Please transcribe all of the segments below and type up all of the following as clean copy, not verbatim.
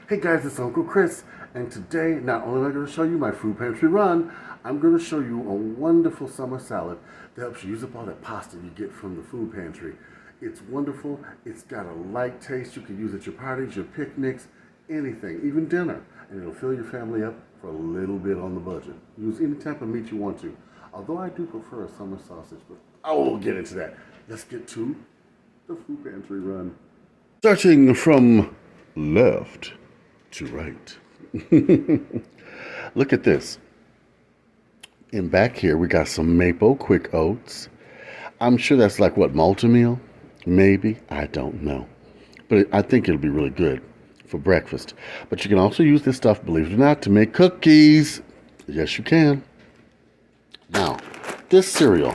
Hey guys, it's Uncle Chris, and today not only am I going to show you my food pantry run, I'm going to show you a wonderful summer salad that helps you use up all that pasta you get from the food pantry. It's wonderful, it's got a light taste, you can use it at your parties, your picnics, anything, even dinner, and it'll fill your family up for a little bit on the budget. Use any type of meat you want to, although I do prefer a summer sausage, but I will get into that. Let's get to the food pantry run. Starting from left to right. Look at this. In back here, we got some maple quick oats. I'm sure that's like what, multi-meal? Maybe. I don't know. But I think it'll be really good for breakfast. But you can also use this stuff, believe it or not, to make cookies. Yes, you can. Now, this cereal,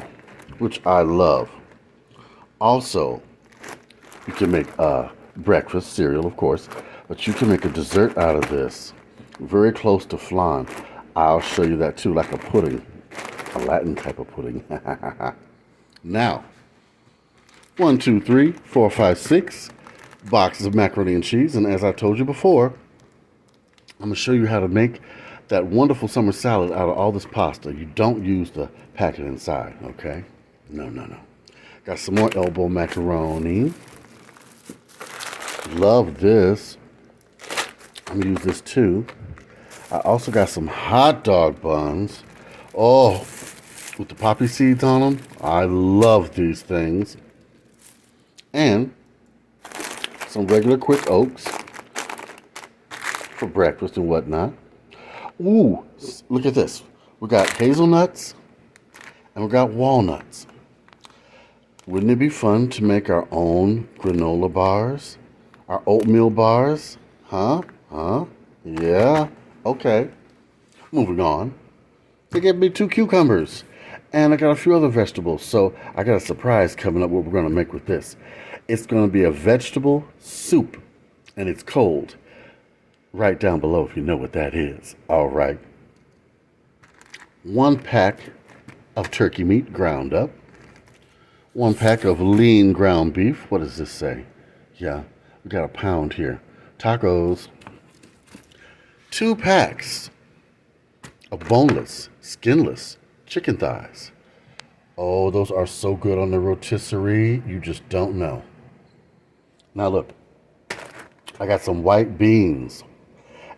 which I love, also, you can make breakfast cereal, of course, but you can make a dessert out of this, very close to flan. I'll show you that too, like a pudding, a Latin type of pudding. Now, 1, 2, 3, 4, 5, 6 boxes of macaroni and cheese, and as I told you before, I'm going to show you how to make that wonderful summer salad out of all this pasta. You don't use the packet inside, okay? No. Got some more elbow macaroni. Love this. I'm going to use this too. I also got some hot dog buns. Oh, with the poppy seeds on them. I love these things. And some regular quick oats for breakfast and whatnot. Ooh, look at this. We got hazelnuts and we got walnuts. Wouldn't it be fun to make our own granola bars? Our oatmeal bars? Huh? Yeah. Okay. Moving on. They gave me 2 cucumbers. And I got a few other vegetables. So I got a surprise coming up what we're going to make with this. It's going to be a vegetable soup. And it's cold. Write down below if you know what that is. All right. 1 pack of turkey meat ground up. 1 pack of lean ground beef. What does this say? Yeah. We got a pound here. Tacos. 2 packs of boneless, skinless chicken thighs. Oh, those are so good on the rotisserie. You just don't know. Now look. I got some white beans.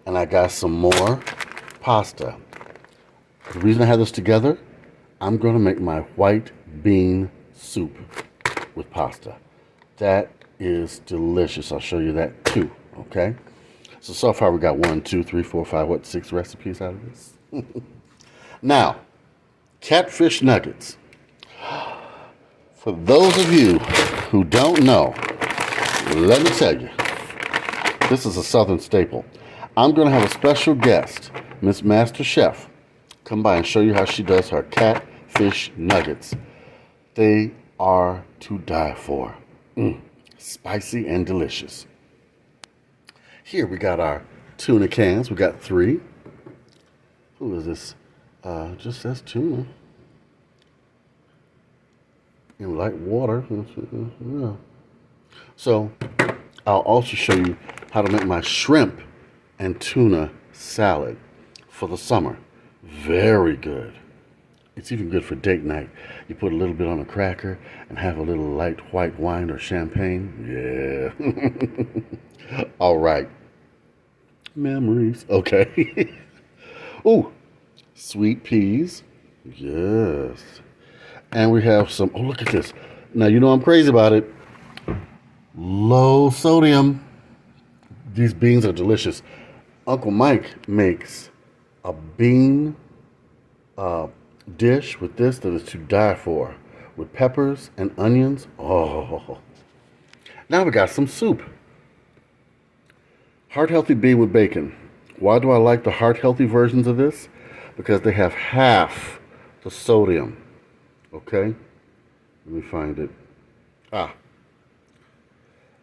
And I got some more pasta. The reason I have this together, I'm going to make my white bean soup with pasta. That is delicious. I'll show you that too, okay? So far we got 1, 2, 3, 4, 5, 6 recipes out of this? Now, catfish nuggets. For those of you who don't know, let me tell you, this is a Southern staple. I'm going to have a special guest, Miss Master Chef, come by and show you how she does her catfish nuggets. They are to die for. Spicy and delicious. Here we got our tuna cans. We got 3. Who is this? Just says tuna. In light water. Yeah. So I'll also show you how to make my shrimp and tuna salad for the summer. Very good. It's even good for date night. You put a little bit on a cracker and have a little light white wine or champagne. Yeah. All right. Memories. Okay. Ooh, sweet peas. Yes. And we have some, oh, look at this. Now, you know I'm crazy about it. Low sodium. These beans are delicious. Uncle Mike makes a bean dish with this that is to die for, with peppers and onions. Oh, now we got some soup. Heart healthy bean with bacon. Why do I like the heart healthy versions of this? Because they have half the sodium. Okay, let me find it.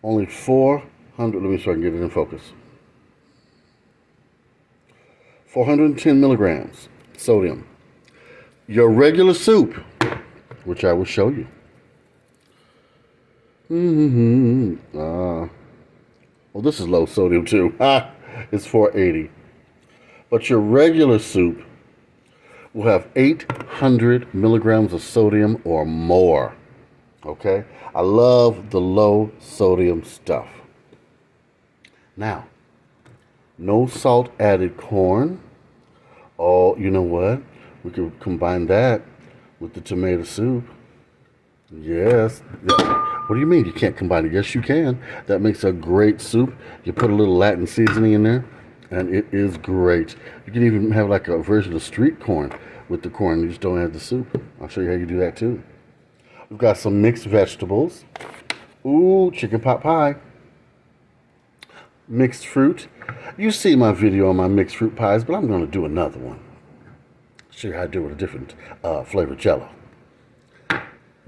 Only 400. Let me so I can get it in focus. 410 milligrams sodium. Your regular soup, which I will show you. Well, this is low sodium too. is $4.80. But your regular soup will have 800 milligrams of sodium or more. Okay? I love the low sodium stuff. Now, no salt added corn. Oh, you know what? We can combine that with the tomato soup. Yes. What do you mean you can't combine it? Yes, you can. That makes a great soup. You put a little Latin seasoning in there, and it is great. You can even have like a version of street corn with the corn. You just don't have the soup. I'll show you how you do that too. We've got some mixed vegetables. Ooh, chicken pot pie. Mixed fruit. You see my video on my mixed fruit pies, but I'm going to do another one. Show you how to do it with a different flavored jello.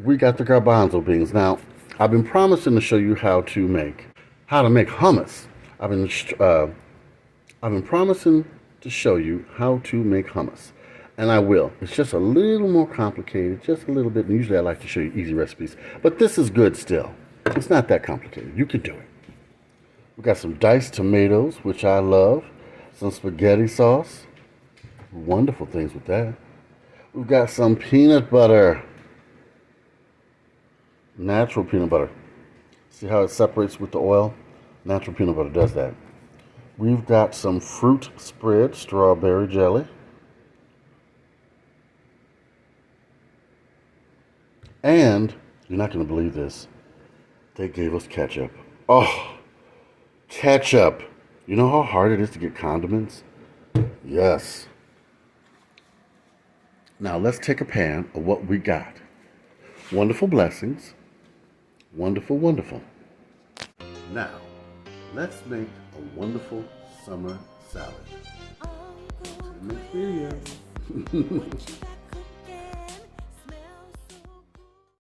We got the garbanzo beans. Now, I've been promising to show you how to make hummus. I've been promising to show you how to make hummus, and I will. It's just a little more complicated, just a little bit. And usually, I like to show you easy recipes, but this is good still. It's not that complicated. You can do it. We got some diced tomatoes, which I love. Some spaghetti sauce. Wonderful things with that. We've got some peanut butter. Natural peanut butter. See how it separates with the oil? Natural peanut butter does that. We've got some fruit spread, strawberry jelly. And, you're not going to believe this, they gave us ketchup. Oh, ketchup. You know how hard it is to get condiments? Yes. Now let's take a pan of what we got. Wonderful blessings. Wonderful, wonderful. Now, let's make a wonderful summer salad. See you next video.